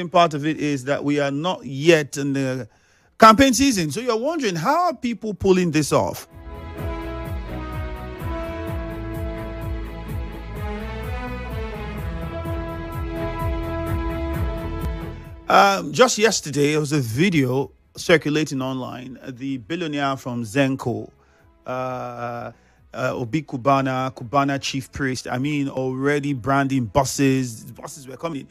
Part of it is that we are not yet in the campaign season. So you're wondering, how are people pulling this off? Just yesterday, there was a video circulating online. The billionaire from Zenko, Kubana chief priest, already branding buses. Buses were coming in.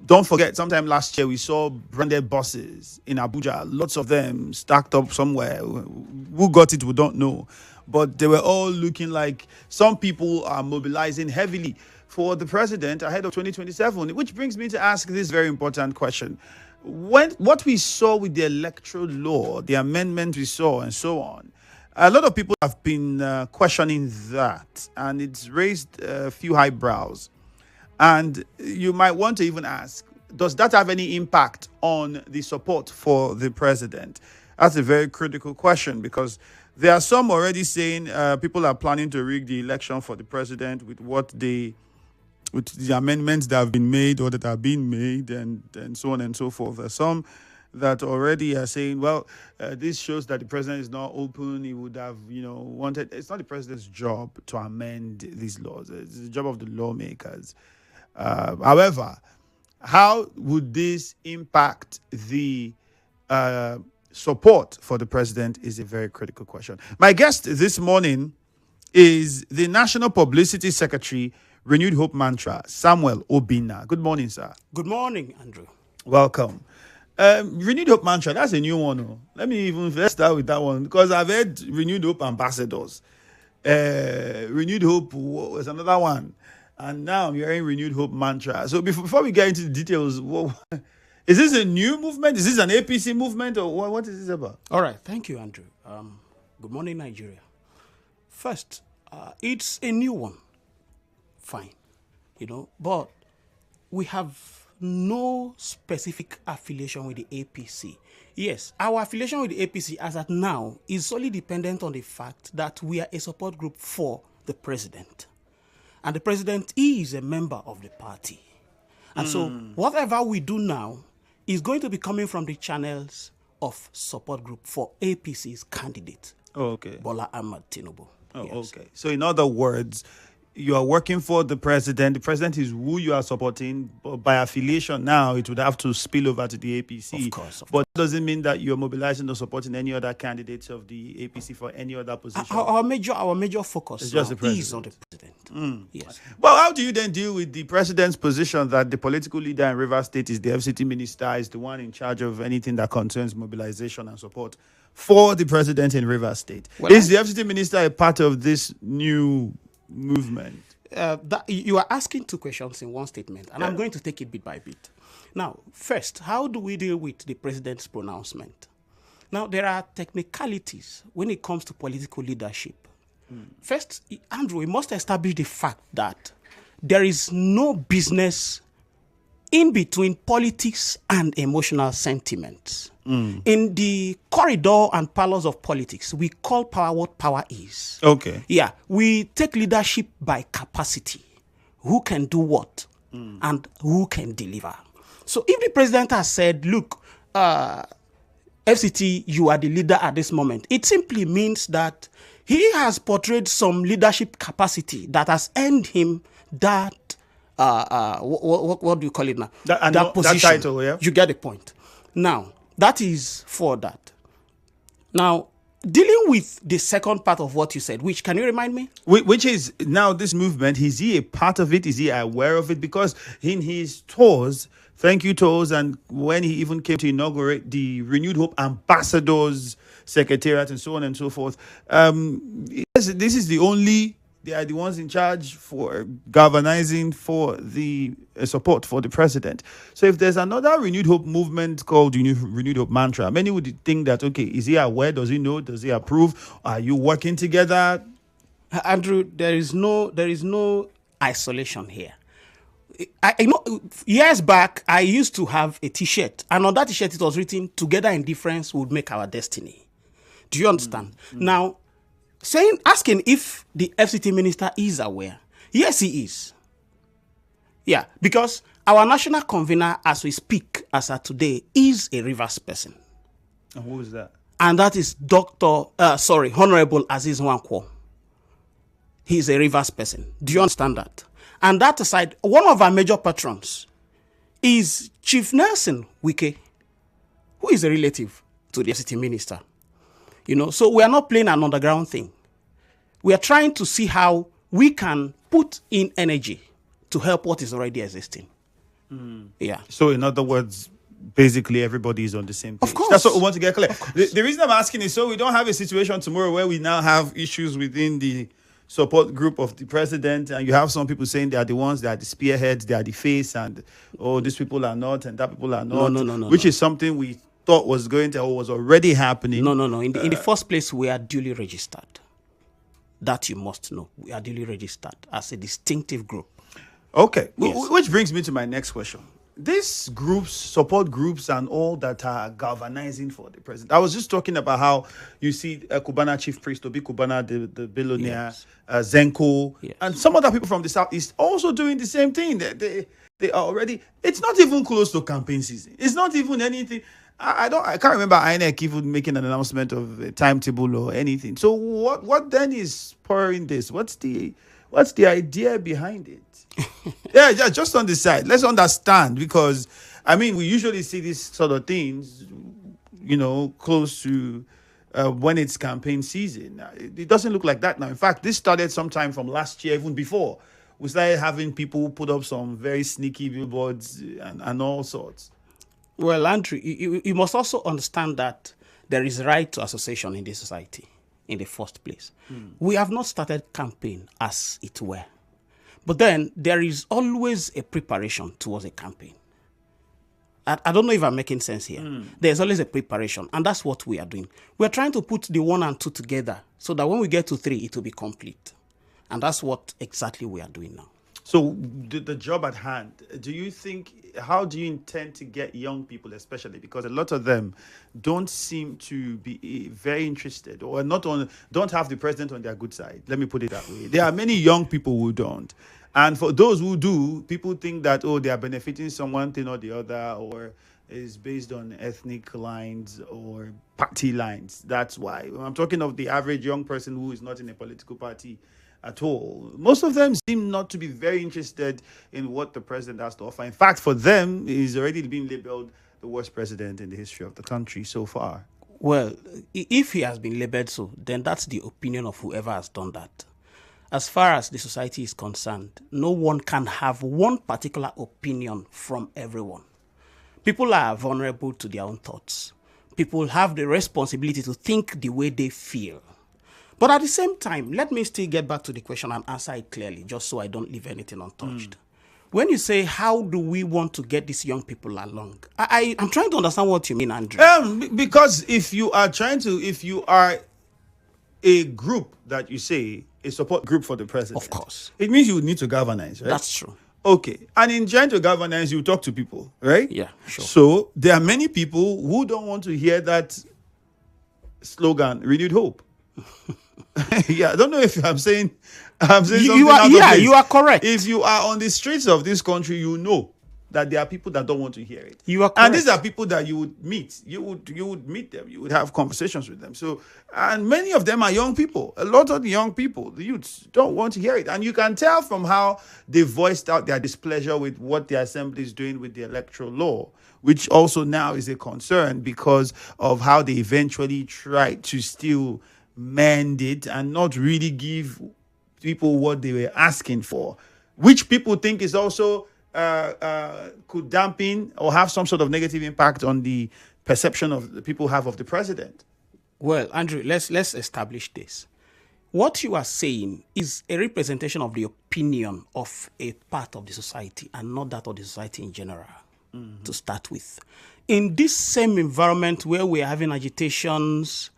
Don't forget, sometime last year we saw branded buses in Abuja. Lots of them stacked up somewhere. Who got it, we don't know. But they were all looking like some people are mobilizing heavily for the president ahead of 2027, which brings me to ask this very important question. What we saw with the electoral law, the amendment we saw, and so on, a lot of people have been questioning that, and it's raised a few eyebrows. And you might want to even ask, does that have any impact on the support for the president? That's a very critical question, because there are some already saying people are planning to rig the election for the president with the amendments that have been made or that are being made, and so on and so forth. There are some that already are saying, well, this shows that the president is not open. He would have, wanted. It's not the president's job to amend these laws. It's the job of the lawmakers. However, how would this impact the support for the president is a very critical question. My guest this morning is the National Publicity Secretary, Renewed Hope Mantra, Samuel Obinna. Good morning, sir. Good morning, Andrew. Welcome. Renewed Hope Mantra, that's a new one. Oh. Let's start with that one, because I've heard Renewed Hope Ambassadors. Renewed Hope was another one. And now I'm hearing Renewed Hope Mantra. So before we get into the details, is this a new movement? Is this an APC movement, or what is this about? All right. Thank you, Andrew. Good morning, Nigeria. First, it's a new one. Fine. But we have no specific affiliation with the APC. Yes, our affiliation with the APC as at now is solely dependent on the fact that we are a support group for the president. And the president is a member of the party. And so whatever we do now is going to be coming from the channels of support group for APC's candidate, Bola Ahmed Tinubu. Okay. So in other words, you are working for the president. The president is who you are supporting. But by affiliation now, it would have to spill over to the APC. Of course. But it doesn't mean that you're mobilizing or supporting any other candidates of the APC for any other position. Our major focus is just the is on the president. Yes. Well, how do you then deal with the president's position that the political leader in Rivers State is the FCT minister, is the one in charge of anything that concerns mobilization and support for the president in Rivers State? Is the FCT minister a part of this new movement? You are asking two questions in one statement, and I'm going to take it bit by bit. Now, first, how do we deal with the president's pronouncement? Now, there are technicalities when it comes to political leadership. First, Andrew, we must establish the fact that there is no business in between politics and emotional sentiments. In the corridor and parlors of politics, we call power what power is. Okay. Yeah, we take leadership by capacity. Who can do what and who can deliver. So if the president has said, look, FCT, you are the leader at this moment, it simply means that he has portrayed some leadership capacity that has earned him that what do you call it now? That position. That title, yeah. You get the point. Now, that is for that. Now, dealing with the second part of what you said, which, can you remind me? Which is now this movement, is he a part of it? Is he aware of it? Because in his tours, thank you tours, and when he even came to inaugurate the Renewed Hope Ambassadors Secretariat and so on and so forth, this is the only... They are the ones in charge for galvanizing for the support for the president. So if there's another Renewed Hope movement called Renewed Hope Mantra, many would think that, okay, is he aware? Does he know? Does he approve? Are you working together? Andrew, there is no isolation here. I know years back, I used to have a T-shirt, and on that T-shirt it was written, "Together in difference would make our destiny." Do you understand? Now, asking if the FCT minister is aware. Yes, he is. Yeah, because Our national convener, as we speak, as of today, is a Rivers person. And who is that? And that is Honorable Aziz Nwankwo. He's a Rivers person. Do you understand that? And that aside, one of our major patrons is Chief Nelson Wike, who is a relative to the city minister. So we are not playing an underground thing. We are trying to see how we can put in energy to help what is already existing. Yeah. So in other words, basically everybody is on the same page. Of course. That's what we want to get clear. The reason I'm asking is so we don't have a situation tomorrow where we now have issues within the support group of the president, and you have some people saying they are the ones, they are the spearheads, they are the face, and these people are not, and that people are not. No. Which is something we thought was going to, or was already happening. No. In the first place, we are duly registered. That you must know. We are duly registered as a distinctive group. Okay. Yes. Which brings me to my next question. These groups, support groups, and all that are galvanizing for the president. I was just talking about how you see Cubana chief priest, Obi Cubana, the billionaire, Zenko, and some other people from the Southeast also doing the same thing. They are already. It's not even close to campaign season. It's not even anything. I can't remember INEC even making an announcement of a timetable or anything. So what then is spurring this? What's the idea behind it? yeah, just on the side. Let's understand, because we usually see these sort of things, close to when it's campaign season. It doesn't look like that now. In fact, this started sometime from last year, even before. We started having people put up some very sneaky billboards and all sorts. Well, Andrew, you must also understand that there is right to association in this society in the first place. We have not started campaign as it were. But then there is always a preparation towards a campaign. I don't know if I'm making sense here. There's always a preparation, and that's what we are doing. We're trying to put the 1 and 2 together so that when we get to 3, it will be complete. And that's what exactly we are doing now. So the job at hand, how do you intend to get young people, especially because a lot of them don't seem to be very interested or don't have the president on their good side? Let me put it that way. There are many young people who don't. And for those who do, people think that, they are benefiting someone thing or the other, or is based on ethnic lines or party lines. That's why. I'm talking of the average young person who is not in a political party at all. Most of them seem not to be very interested in what the president has to offer. In fact, for them, he's already been labeled the worst president in the history of the country so far. Well, if he has been labeled so, then that's the opinion of whoever has done that. As far as the society is concerned, no one can have one particular opinion from everyone. People are vulnerable to their own thoughts. People have the responsibility to think the way they feel. But at the same time, let me still get back to the question and answer it clearly, just so I don't leave anything untouched. When you say, how do we want to get these young people along? I'm trying to understand what you mean, Andrew. Because if you are a group that you say, a support group for the president. Of course. It means you need to galvanize, right? That's true. Okay. And in trying to galvanize, you talk to people, right? Yeah, sure. So there are many people who don't want to hear that slogan, renewed hope. Yeah, I don't know if I'm saying something you are, out of yeah, place. you are correct. If you are on the streets of this country, you know that there are people that don't want to hear it. You are correct. And these are people that you would meet. You would meet them. You would have conversations with them. So, and many of them are young people. A lot of the young people, the youths, don't want to hear it. And you can tell from how they voiced out their displeasure with what the assembly is doing with the electoral law, which also now is a concern because of how they eventually tried to still mend it and not really give people what they were asking for, which people think is also could dampen or have some sort of negative impact on the perception of the people have of the president. Well, Andrew, let's establish this. What you are saying is a representation of the opinion of a part of the society and not that of the society in general, to start with. In this same environment where we are having agitations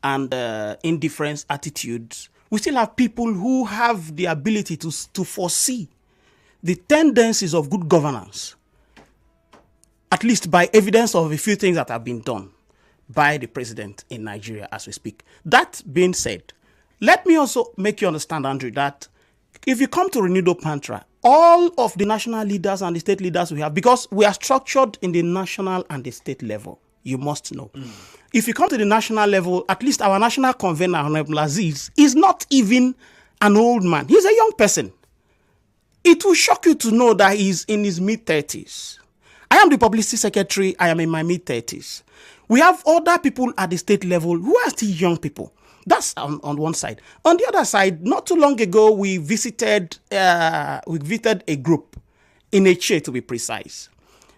and indifference attitudes, we still have people who have the ability to foresee the tendencies of good governance, at least by evidence of a few things that have been done by the president in Nigeria as we speak. That being said, let me also make you understand, Andrew, that if you come to Renewed Hope Pantra, all of the national leaders and the state leaders we have, because we are structured in the national and the state level, you must know. If you come to the national level, at least our national convener, Honorable Aziz, is not even an old man. He's a young person. It will shock you to know that he's in his mid-30s. I am the publicity secretary. I am in my mid-30s. We have other people at the state level who are still young people. That's on one side. On the other side, not too long ago, we visited a group in Eche, to be precise.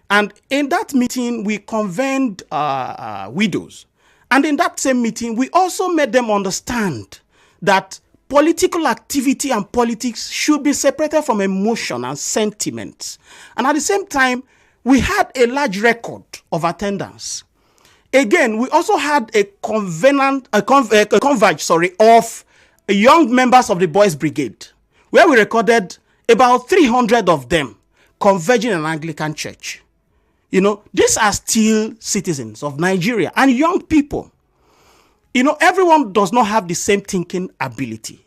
And in that meeting, we convened widows. And in that same meeting, we also made them understand that political activity and politics should be separated from emotion and sentiments. And at the same time, we had a large record of attendance. Again, we also had a converge of young members of the Boys Brigade, where we recorded about 300 of them converging in an Anglican church. You know, these are still citizens of Nigeria and young people. You know, everyone does not have the same thinking ability.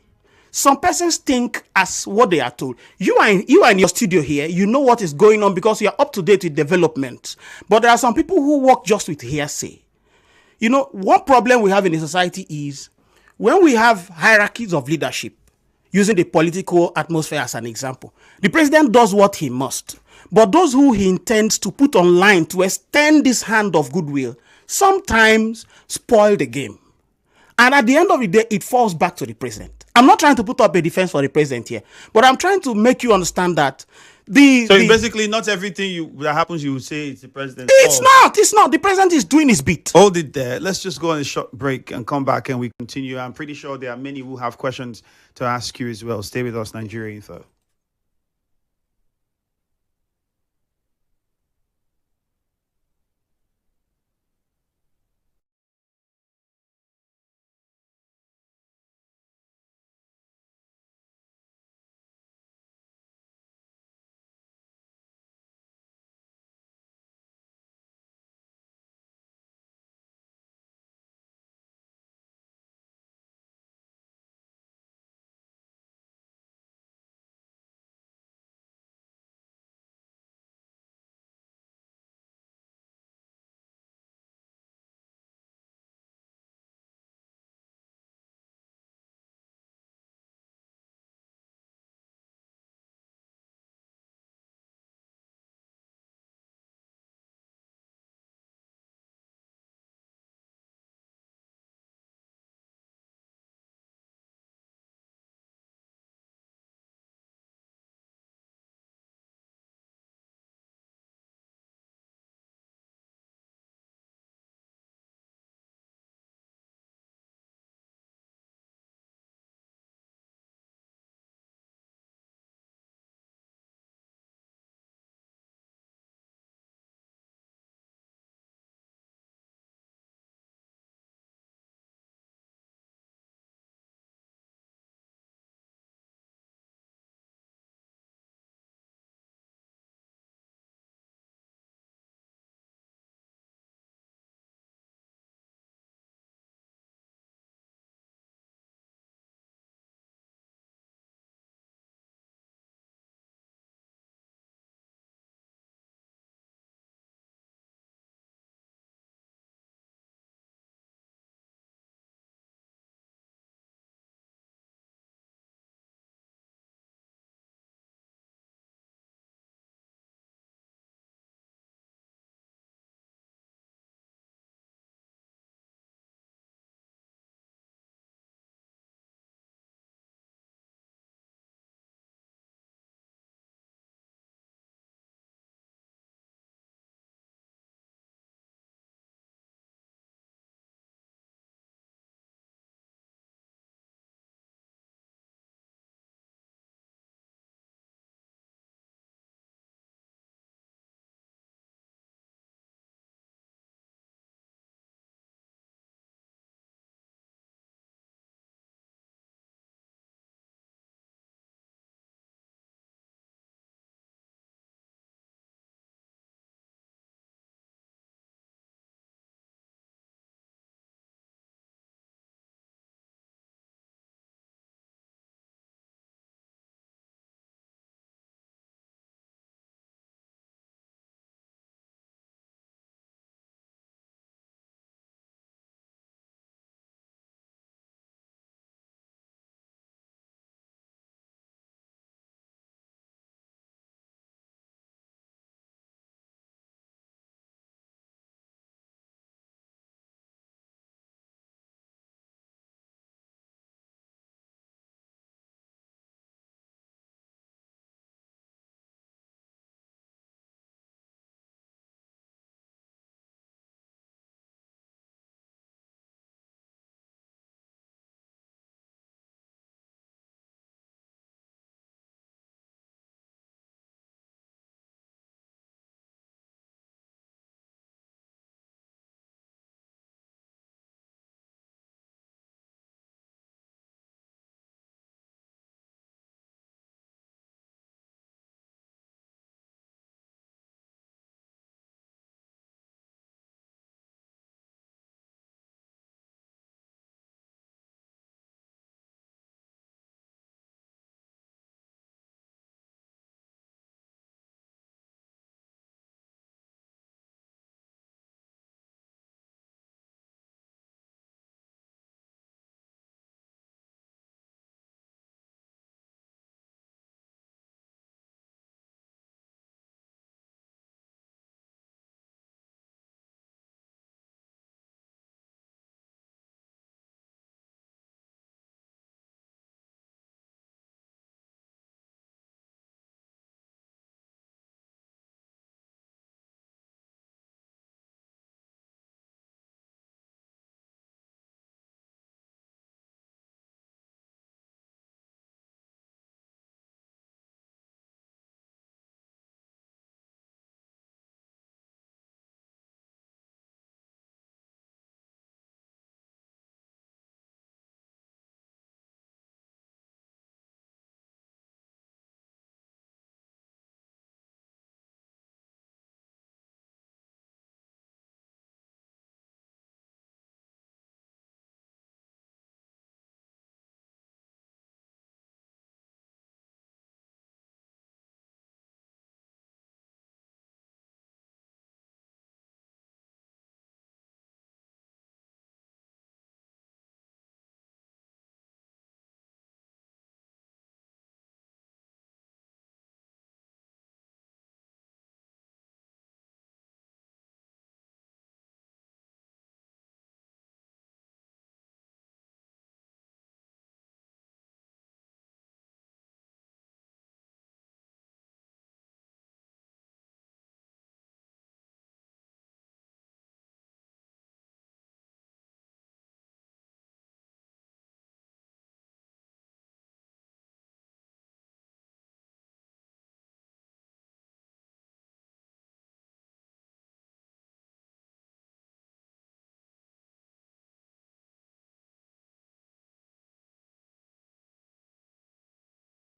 Some persons think as what they are told. You are in your studio here. You know what is going on because you are up to date with developments. But there are some people who work just with hearsay. You know, one problem we have in the society is when we have hierarchies of leadership, using the political atmosphere as an example, the president does what he must. But those who he intends to put online to extend this hand of goodwill sometimes spoil the game. And at the end of the day, it falls back to the president. I'm not trying to put up a defense for the president here, but I'm trying to make you understand that basically not everything that happens you will say it's the president's fault. It's not. The president is doing his bit. Hold it there. Let's just go on a short break and come back and we continue. I'm pretty sure there are many who have questions to ask you as well. Stay with us, Nigeria Info.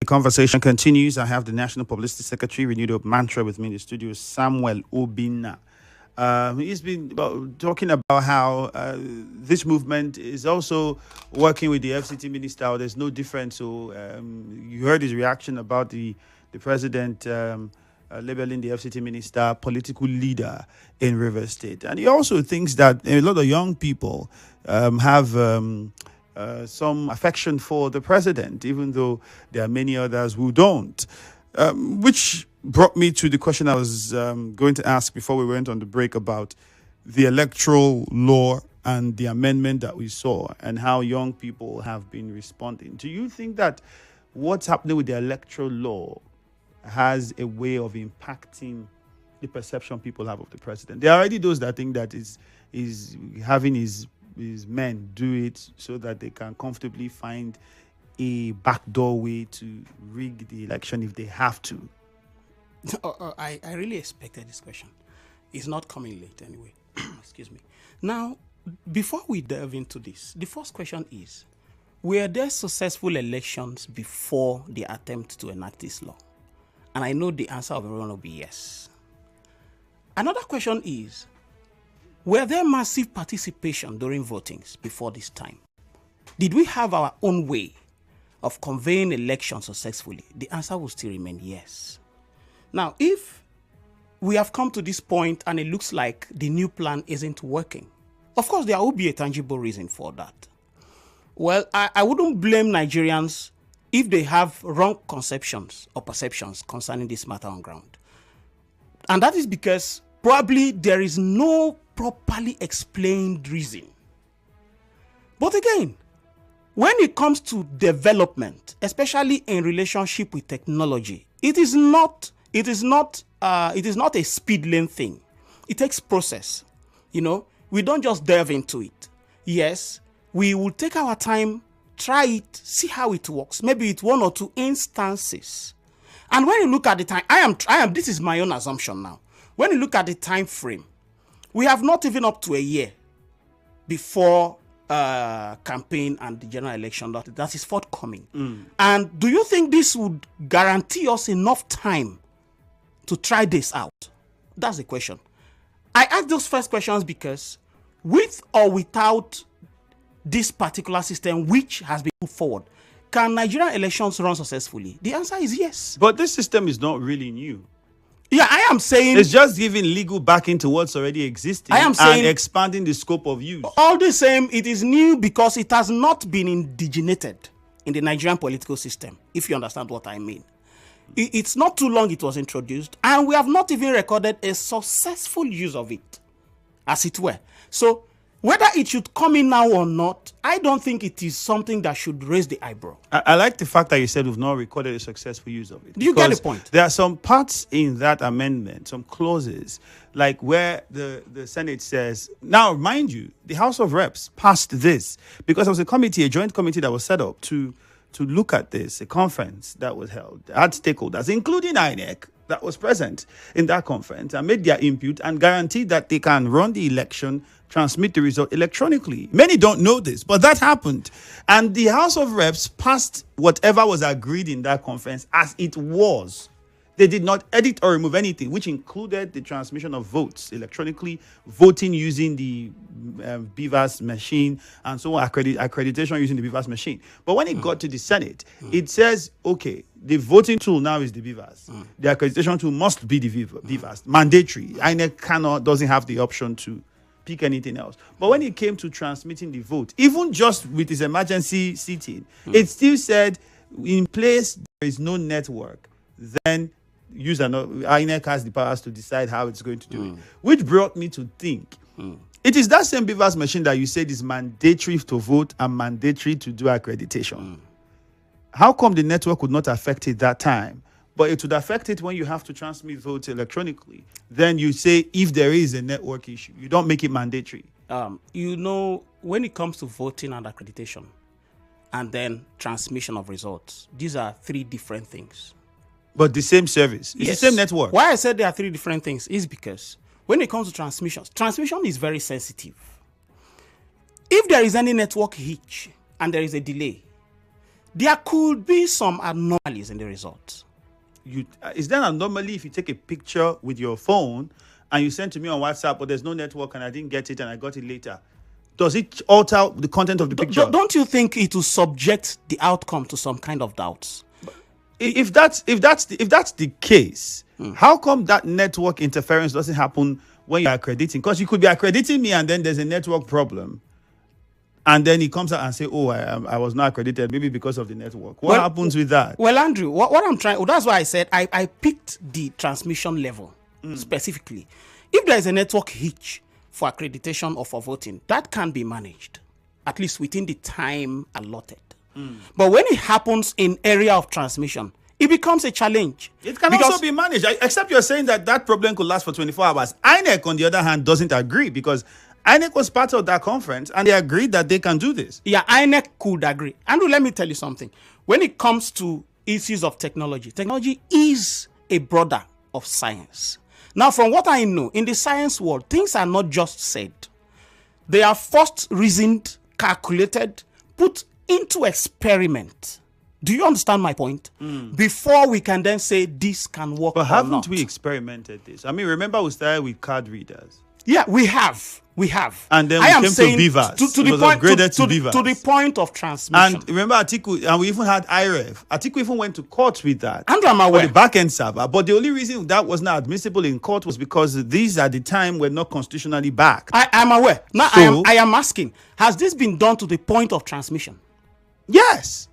Conversation continues. I have the National Publicity Secretary, Renewed Hope Mantra, with me in the studio, Samuel Obinna. He's been talking about how this movement is also working with the FCT minister. There's no difference. So you heard his reaction about the president labeling the FCT minister political leader in Rivers State. And he also thinks that a lot of young people have some affection for the president, even though there are many others who don't. Which brought me to the question I was going to ask before we went on the break about the electoral law and the amendment that we saw and how young people have been responding. Do you think that what's happening with the electoral law has a way of impacting the perception people have of the president? There are already those that think that is having his men do it so that they can comfortably find a backdoor way to rig the election if they have to. I really expected this question. It's not coming late anyway. Excuse me. Now, before we delve into this, the first question is, were there successful elections before the attempt to enact this law? And I know the answer of everyone will be yes. Another question is, were there massive participation during votings before this time? Did we have our own way of conveying elections successfully? The answer will still remain yes. Now, if we have come to this point and it looks like the new plan isn't working, of course, there will be a tangible reason for that. Well, I wouldn't blame Nigerians if they have wrong conceptions or perceptions concerning this matter on ground. And that is because probably there is no properly explained reason. But again, when it comes to development, especially in relationship with technology, it is not a speed lane thing. It takes process. We don't just delve into it. Yes, we will take our time, try it, see how it works. Maybe it's one or two instances. And when you look at the time, this is my own assumption now. When you look at the time frame, we have not even up to a year before campaign and the general election that is forthcoming. And do you think this would guarantee us enough time to try this out? That's the question. I ask those first questions because with or without this particular system which has been put forward, can Nigerian elections run successfully? The answer is yes. But this system is not really new. Yeah, I am saying it's just giving legal backing to what's already existing and expanding the scope of use. All the same, it is new because it has not been indignated in the Nigerian political system, if you understand what I mean. It's not too long it was introduced, and we have not even recorded a successful use of it, as it were. So, whether it should come in now or not, I don't think it is something that should raise the eyebrow. I like the fact that you said we've not recorded a successful use of it. Do you get the point? There are some parts in that amendment, some clauses, like where the Senate says, now, mind you, the House of Reps passed this because there was a joint committee that was set up to look at this, a conference that was held, had stakeholders, including INEC, that was present in that conference and made their input and guaranteed that they can run the election, transmit the result electronically. Many don't know this, but that happened. And the House of Reps passed whatever was agreed in that conference as it was. They did not edit or remove anything, which included the transmission of votes electronically, voting using the BVAS machine, and so on, accreditation using the BVAS machine. But when it got to the Senate, it says, okay, the voting tool now is the BVAS. The accreditation tool must be the BVAS, mandatory. INEC doesn't have the option to pick anything else. But when it came to transmitting the vote, even just with its emergency sitting, it still said, in place there is no network, then INEC has the powers to decide how it's going to do it. Which brought me to think, it is that same BVAS machine that you said is mandatory to vote and mandatory to do accreditation. How come the network would not affect it that time, but it would affect it when you have to transmit votes electronically? Then you say if there is a network issue, you don't make it mandatory. When it comes to voting and accreditation and then transmission of results, these are three different things. But the same service. It's Yes. the same network. Why I said there are three different things is because when it comes to transmission is very sensitive. If there is any network hitch and there is a delay, there could be some anomalies in the results. Is there an anomaly if you take a picture with your phone and you send to me on WhatsApp, but there's no network and I didn't get it and I got it later? Does it alter the content of the picture? Don't you think it will subject the outcome to some kind of doubts? If that's the case, how come that network interference doesn't happen when you're accrediting? Because you could be accrediting me and then there's a network problem. And then he comes out and say, "Oh, I was not accredited, maybe because of the network." What happens with that? Well, Andrew, what I'm trying, that's why I said I picked the transmission level specifically. If there is a network hitch for accreditation or for voting, that can be managed, at least within the time allotted. But when it happens in area of transmission, it becomes a challenge. It can also be managed, except you're saying that problem could last for 24 hours. INEC, on the other hand, doesn't agree because INEC was part of that conference and they agreed that they can do this. Yeah, INEC could agree. Andrew, let me tell you something. When it comes to issues of technology, technology is a brother of science. Now, from what I know, in the science world, things are not just said. They are first reasoned, calculated, put into experiment. Do you understand my point? Before we can then say this can work or not. But haven't we experimented this? I mean, remember we started with card readers. Yeah, we have. And then we came to beavers. To the point of transmission. And remember Atiku, and we even had IREF. Atiku even went to court with that. Andrew, I'm aware. For the back-end server. But the only reason that was not admissible in court was because these at the time were not constitutionally backed. I'm aware. Now, So, I am asking, has this been done to the point of transmission? Yes.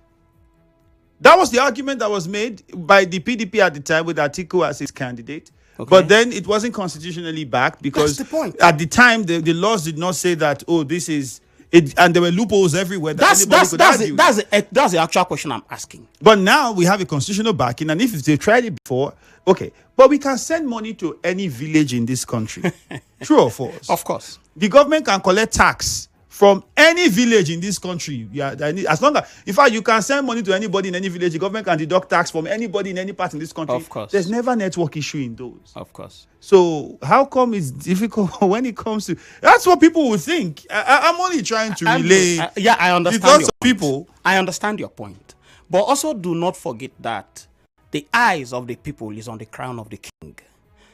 That was the argument that was made by the PDP at the time with Atiku as its candidate. Okay. But then it wasn't constitutionally backed because that's the point. At the time the laws did not say that, oh, this is it, and there were loopholes everywhere that anybody could argue. That's the actual question I'm asking. But now we have a constitutional backing, and if they've tried it before, okay. But we can send money to any village in this country. True or false? Of course. The government can collect tax from any village in this country. Yeah, as long as, in fact, you can send money to anybody in any village. The government can deduct tax from anybody in any part in this country. Of course. There's never network issue in those. Of course. So how come it's difficult when it comes to... That's what people would think. I'm only trying to relay... I understand the thoughts your of people. I understand your point. But also do not forget that the eyes of the people is on the crown of the king.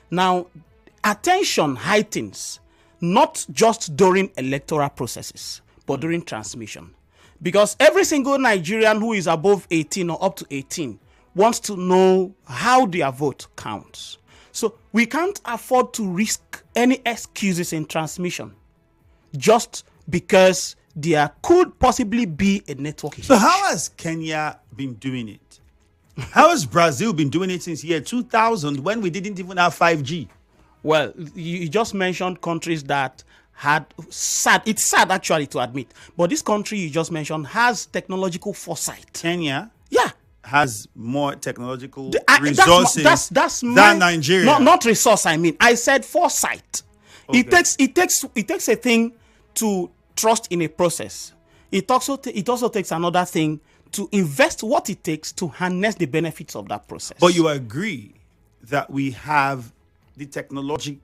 Now, attention heightens not just during electoral processes, but during transmission. Because every single Nigerian who is above 18 or up to 18 wants to know how their vote counts. So we can't afford to risk any excuses in transmission just because there could possibly be a network issue. So how has Kenya been doing it? How has Brazil been doing it since year 2000 when we didn't even have 5G? Well, you just mentioned countries that had it's sad actually to admit, but this country you just mentioned has technological foresight. Kenya? Yeah. Has more technological resources than Nigeria. Not resource, I mean. I said foresight. Okay. It takes a thing to trust in a process. It also takes another thing to invest what it takes to harness the benefits of that process. But you agree that we have the technology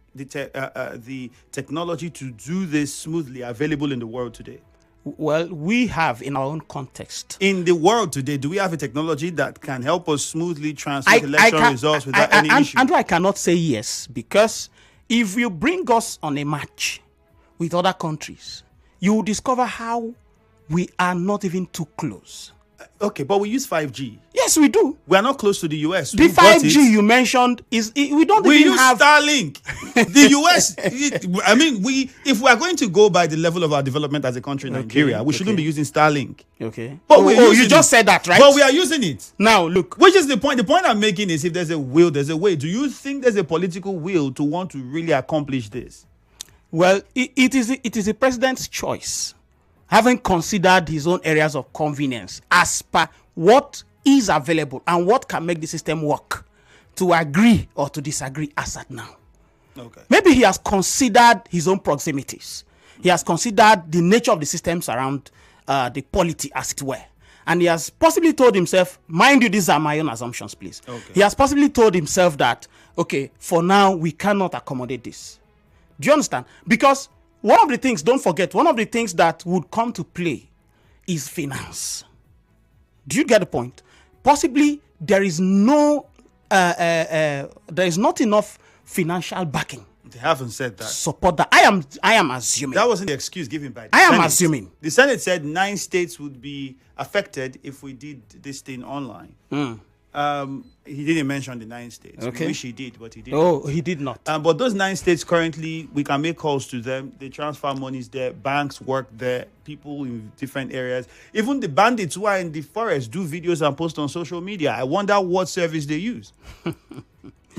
to do this smoothly available in the world today? Well, we have in our own context. In the world today, do we have a technology that can help us smoothly transmit electoral results without any issue? Andrew, I cannot say yes, because if you bring us on a match with other countries, you will discover how we are not even too close. Okay, but we use 5G. Yes, we do. We are not close to the US. The 5G you mentioned we use Starlink. The US. I mean, if we are going to go by the level of our development as a country in Nigeria, we shouldn't be using Starlink. Okay. But you just said that, right? But we are using it. Now, look. Which is the point? The point I'm making is if there's a will, there's a way. Do you think there's a political will to want to really accomplish this? Well, it is a president's choice, having considered his own areas of convenience as per what is available and what can make the system work, to agree or to disagree as at now. Okay. Maybe he has considered his own proximities. He has considered the nature of the systems around the polity, as it were. And he has possibly told himself, mind you, these are my own assumptions, please. Okay. He has possibly told himself that, okay, for now, we cannot accommodate this. Do you understand? Because one of the things, don't forget, one of the things that would come to play is finance. Do you get the point? Possibly there is not enough financial backing. They haven't said that. Support that. I am assuming. That wasn't the excuse given by the I am Senate. assuming. The Senate said 9 states would be affected if we did this thing online. He didn't mention the 9 states. Okay. I wish he did, but he didn't. Oh, he did not. But those 9 states currently, we can make calls to them. They transfer monies there. Banks work there. People in different areas. Even the bandits who are in the forest do videos and post on social media. I wonder what service they use.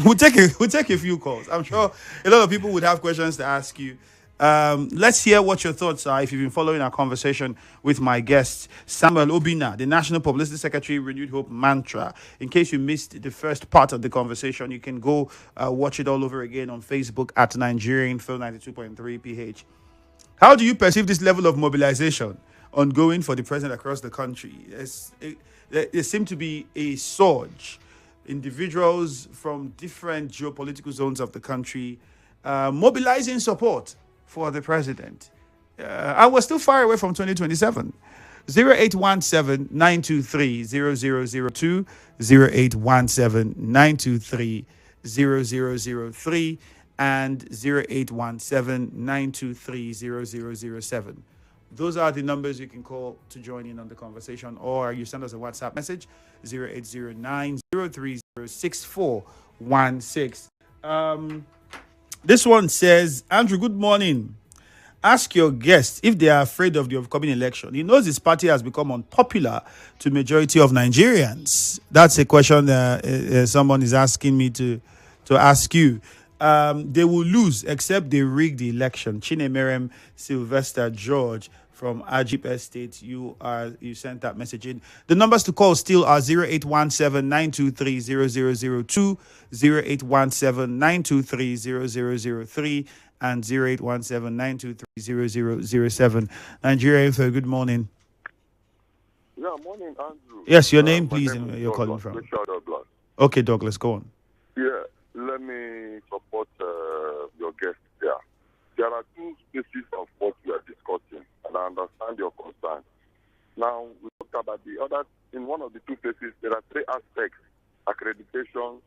We'll take a few calls. I'm sure a lot of people would have questions to ask you. Let's hear what your thoughts are if you've been following our conversation with my guest, Samuel Obinna, the National Publicity Secretary, Renewed Hope Mantra. In case you missed the first part of the conversation, you can go watch it all over again on Facebook at Nigerian Phil 92.3 PH. How do you perceive this level of mobilization ongoing for the president across the country? There seems to be a surge. Individuals from different geopolitical zones of the country mobilizing support for the president. And we're still far away from 2027. 0817-923-0002, 0817-923-0003, and 0817-923-0007. Those are the numbers you can call to join in on the conversation, or you send us a WhatsApp message, 0809-030-6416. This one says, Andrew, good morning. Ask your guests if they are afraid of the upcoming election. He knows his party has become unpopular to majority of Nigerians. That's a question someone is asking me to ask you. They will lose except they rig the election. Chinemerem Sylvester George from Ajip Estate, you sent that message in. The numbers to call still are 0817-923-0002, 0817-923-0003, and 0817-923-0007. Nigeria Info, good morning. Yeah, morning, Andrew. Yes, your name, please, and where you're calling from. Douglas. Okay, Douglas, go on. Yeah, let me support your guest there. There are two species of what we are discussing, and I understand your concern. Now, we talked about the other, in one of the two phases, there are 3 aspects: accreditation,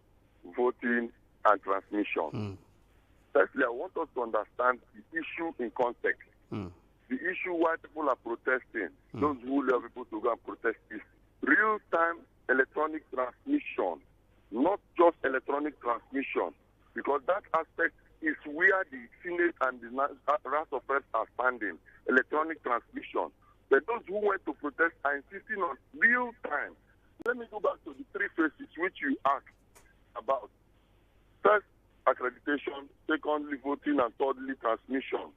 voting, and transmission. Firstly, I want us to understand the issue in context. The issue why people are protesting, those who love people to go and protest, is real-time electronic transmission, not just electronic transmission, because that aspect is where the Senate and the House of Reps are standing, electronic transmission. But those who went to protest are insisting on real-time. Let me go back to the 3 phases which you asked about. First, accreditation, secondly, voting, and thirdly, transmission.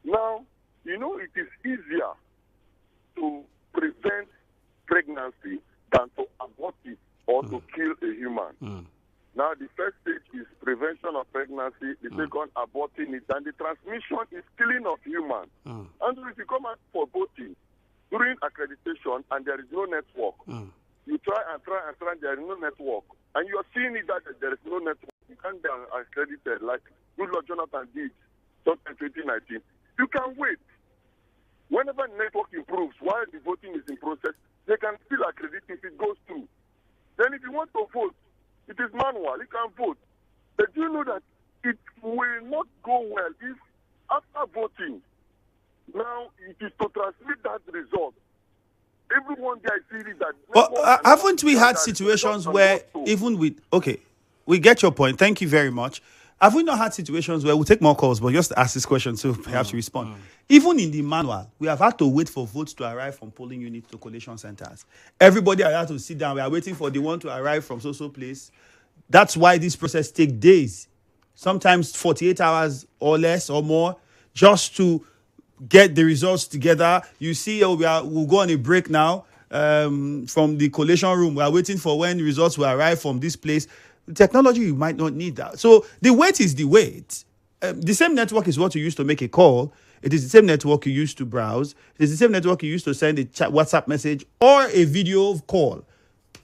Now, it is easier to prevent pregnancy than to abort it or to kill a human. Now, the first stage is prevention of pregnancy, the second, aborting it, and the transmission is killing of humans. And if you come out for voting during accreditation and there is no network, you try and there is no network, and you are seeing it that there is no network, you can't be accredited like Goodluck Jonathan did in 2019. You can wait. Whenever network improves while the voting is in process, they can still accredit if it goes through. Then if you want to vote, it is manual. You can vote. But do you know that it will not go well if after voting, now it is to transmit that result. Everyone there sees that. But haven't we had situations where even with, okay, we get your point. Thank you very much. Have we not had situations where we'll take more calls, but just ask this question so perhaps you respond. Even in the manual, we have had to wait for votes to arrive from polling units to collation centers. Everybody has had to sit down. We are waiting for the one to arrive from so place. That's why this process takes days, sometimes 48 hours or less or more, just to get the results together. You see, we'll go on a break now from the collation room. We are waiting for when the results will arrive from this place. The technology, you might not need that. So the wait is the wait. The same network is what you use to make a call. It is the same network you use to browse. It is the same network you use to send a chat, WhatsApp message or a video call.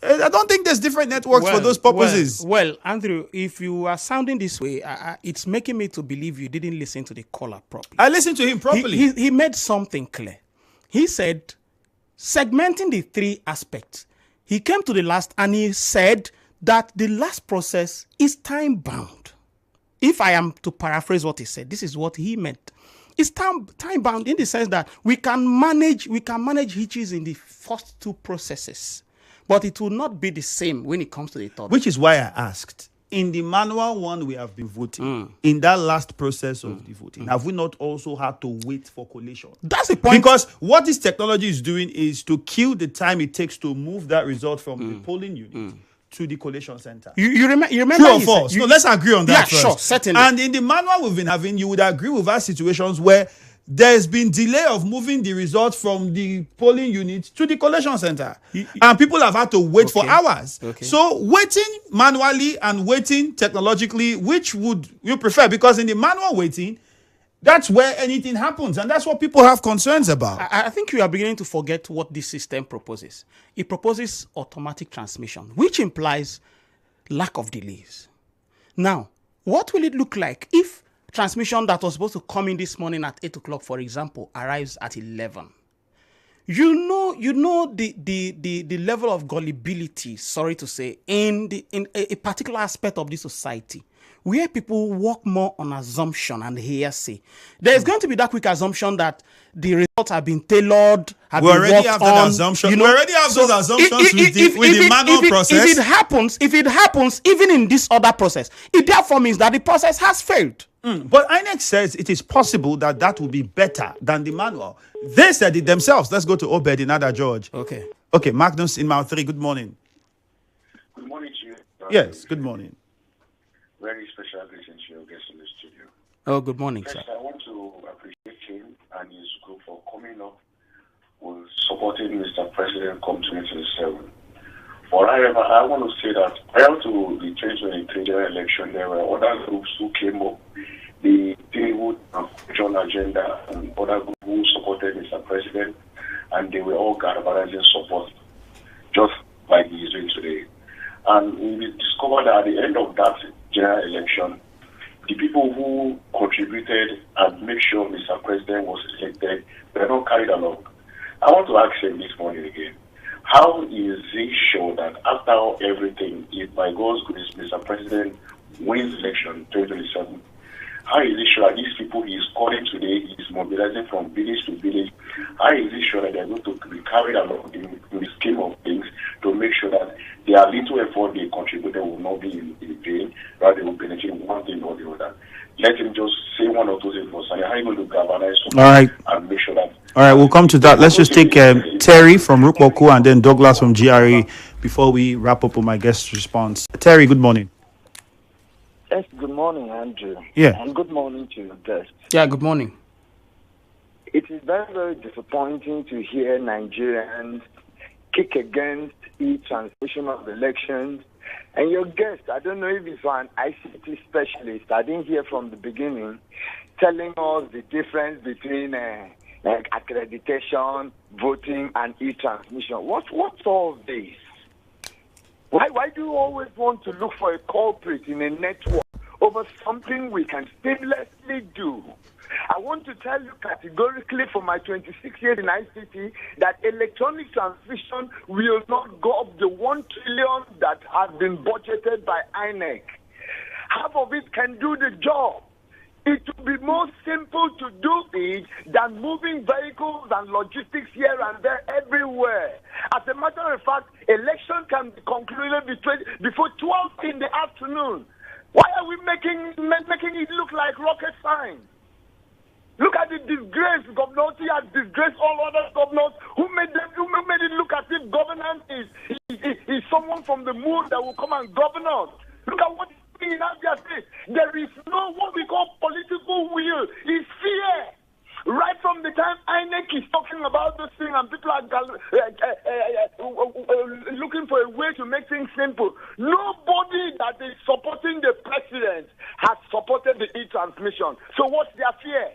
I don't think there's different networks for those purposes. Well, Andrew, if you are sounding this way, it's making me to believe you didn't listen to the caller properly. I listened to him properly. He made something clear. He said, segmenting the 3 aspects He came to the last and he said that the last process is time bound. If I am to paraphrase what he said, this is what he meant. It's time bound in the sense that we can manage hitches in the first two processes, but it will not be the same when it comes to the third. Which is why I asked. In the manual one, we have been voting. In that last process of the voting, have we not also had to wait for collation? That's the point. Because what this technology is doing is to kill the time it takes to move that result from the polling unit to the collation center. You remember? True or false? No, let's agree on that yeah, first. Sure, certainly. And in the manual we've been having, you would agree with our situations where there's been delay of moving the results from the polling unit to the collation center. And people have had to wait for hours. So waiting manually and waiting technologically, which would you prefer? Because in the manual waiting, that's where anything happens. And that's what people have concerns about. I think you are beginning to forget what this system proposes. It proposes automatic transmission, which implies lack of delays. Now, what will it look like if transmission that was supposed to come in this morning at 8 o'clock, for example, arrives at 11? You know the level of gullibility, sorry to say, in a particular aspect of this society, where people work more on assumption and hearsay. There's going to be that quick assumption that the results have been tailored, we already have that assumption. We already have those assumptions with the manual process. If it happens, even in this other process, it therefore means that the process has failed. But INEC says it is possible that will be better than the manual. They said it themselves. Let's go to Obed in Ada George. Okay, Magnus in Mount 3, good morning. Good morning to you. Yes, good morning. Very special greetings to your guests in the studio. Oh, good morning, First, sir. I want to appreciate him and his group for coming up with supporting Mr. President come 2027. However, I want to say that prior to the 2023 general election, there were other groups who came up, the Tinubu John agenda and other groups who supported Mr. President, and they were all galvanizing support, just like he is doing today. And we discovered that at the end of that general election, the people who contributed and made sure Mr. President was elected were not carried along. I want to ask him this morning again, how is he sure that after everything, if by God's grace Mr. President wins election 2027, how is he sure that these people he is calling today, he is mobilizing from village to village, how is he sure that they are going to be carried along in the scheme of things to make sure that their little effort they contributed will not be in vain, rather they will benefit one thing or the other? Let him just say one or two things for Sunday. How are you going to galvanize and make sure that... All right, we'll come to that. Let's just take Terry from Rukwoku and then Douglas from GRE before we wrap up with my guest response. Terry, good morning. Yes, good morning, Andrew. Yeah. And good morning to your guests. Yeah, good morning. It is very, very disappointing to hear Nigerians kick against e-transmission of elections. And your guest, I don't know if he's an ICT specialist, I didn't hear from the beginning, telling us the difference between like accreditation, voting, and e-transmission. What's all this? Why do you always want to look for a culprit in a network over something we can seamlessly do? I want to tell you categorically for my 26 years in ICT that electronic transmission will not go up the 1 trillion that has been budgeted by INEC. Half of it can do the job. It would be more simple to do it than moving vehicles and logistics here and there everywhere. As a matter of fact, election can be concluded before 12 in the afternoon. Why are we making it look like rocket science? Look at the disgrace. Governors has disgraced all other governors who made it look as if governance is someone from the moon that will come and govern us. Look at what in Abia State. There is no what we call political will. It's fear. Right from the time INEC is talking about this thing and people are looking for a way to make things simple, nobody that is supporting the president has supported the e-transmission. So what's their fear?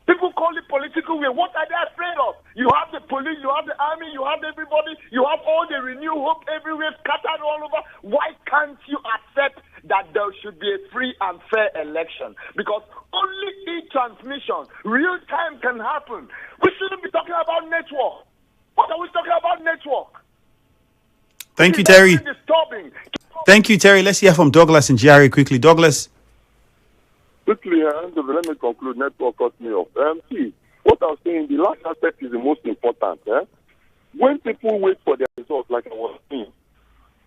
People call it political will. What are they afraid of? You have the police, you have the army, you have everybody, you have all the Renew Hope everywhere scattered all over. Why can't you accept that there should be a free and fair election? Because only e-transmission, real time can happen. We shouldn't be talking about network. What are we talking about network? Thank you, This is Terry. very disturbing. Thank you, Terry. Let's hear from Douglas and GRA quickly. Douglas. Quickly, let me conclude. Network cut me off. See, what I was saying, the last aspect is the most important. When people wait for their results, like I was saying,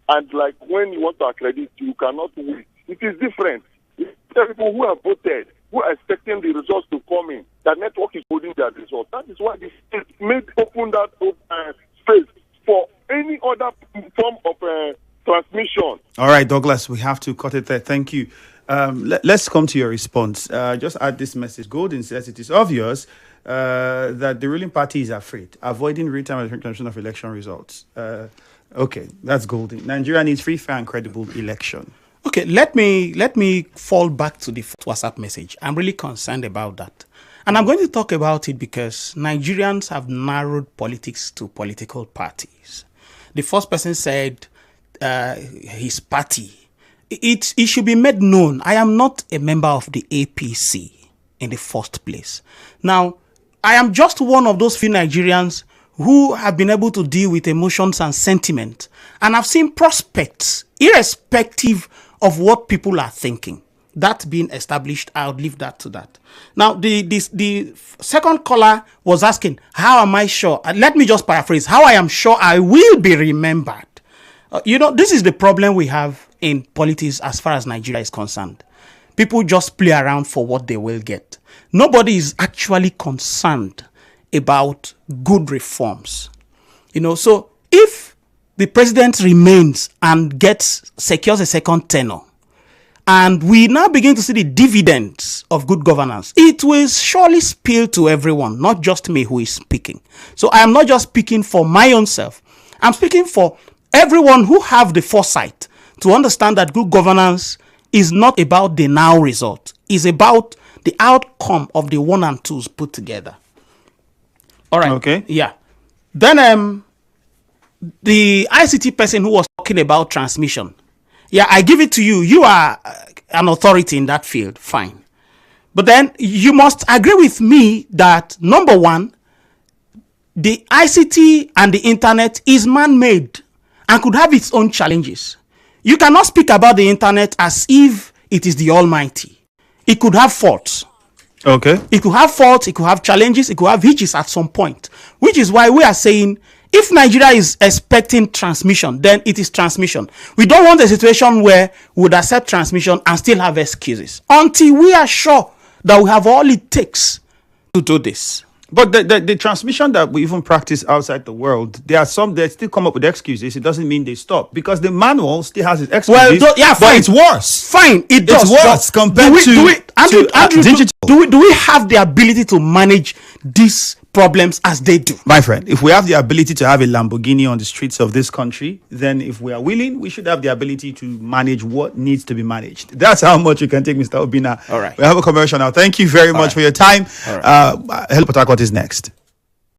and like when you want to accredit, you cannot wait. It is different. There are people who have voted, who are expecting the results to come in. The network is holding their results. That is why the state made open that space for any other form of transmission. All right, Douglas, we have to cut it there. Thank you. Let's come to your response. Just add this message. Golden says it is obvious that the ruling party is afraid, avoiding real-time electronic of election results. Okay, that's Golden. Nigeria needs free, fair, and credible election. Okay, let me fall back to the WhatsApp message. I'm really concerned about that. And I'm going to talk about it because Nigerians have narrowed politics to political parties. The first person said his party. It should be made known. I am not a member of the APC in the first place. Now, I am just one of those few Nigerians who have been able to deal with emotions and sentiment. And I've seen prospects, irrespective of what people are thinking. That being established, I'll leave that to that. Now, the second caller was asking, how am I sure? Let me just paraphrase. How I am sure I will be remembered. This is the problem we have in politics as far as Nigeria is concerned. People just play around for what they will get. Nobody is actually concerned about good reforms. So if the president remains and secures a second tenure, and we now begin to see the dividends of good governance, it will surely spill to everyone, not just me who is speaking. So I am not just speaking for my own self. I'm speaking for everyone who have the foresight to understand that good governance is not about the now result. It's about the outcome of the 1 and 2s put together. All right. Okay. Yeah. Then the ICT person who was talking about transmission. Yeah, I give it to you. You are an authority in that field. Fine. But then you must agree with me that, number one, the ICT and the internet is man-made and could have its own challenges. You cannot speak about the internet as if it is the almighty. It could have faults. Okay. It could have faults, it could have challenges, it could have hitches at some point. Which is why we are saying, if Nigeria is expecting transmission, then it is transmission. We don't want a situation where we would accept transmission and still have excuses until we are sure that we have all it takes to do this. But the transmission that we even practice outside the world, there are some that still come up with excuses. It doesn't mean they stop because the manual still has its excuses. Well, yeah, fine. But it's worse. Fine, it does. It's worse compared to digital. Do we have the ability to manage these problems as they do? My friend, if we have the ability to have a Lamborghini on the streets of this country, then if we are willing, we should have the ability to manage what needs to be managed. That's how much you can take, Mr. Obinna. All right. We have a commercial now. Thank you very much for your time. All right. Help Port Harcourt is next.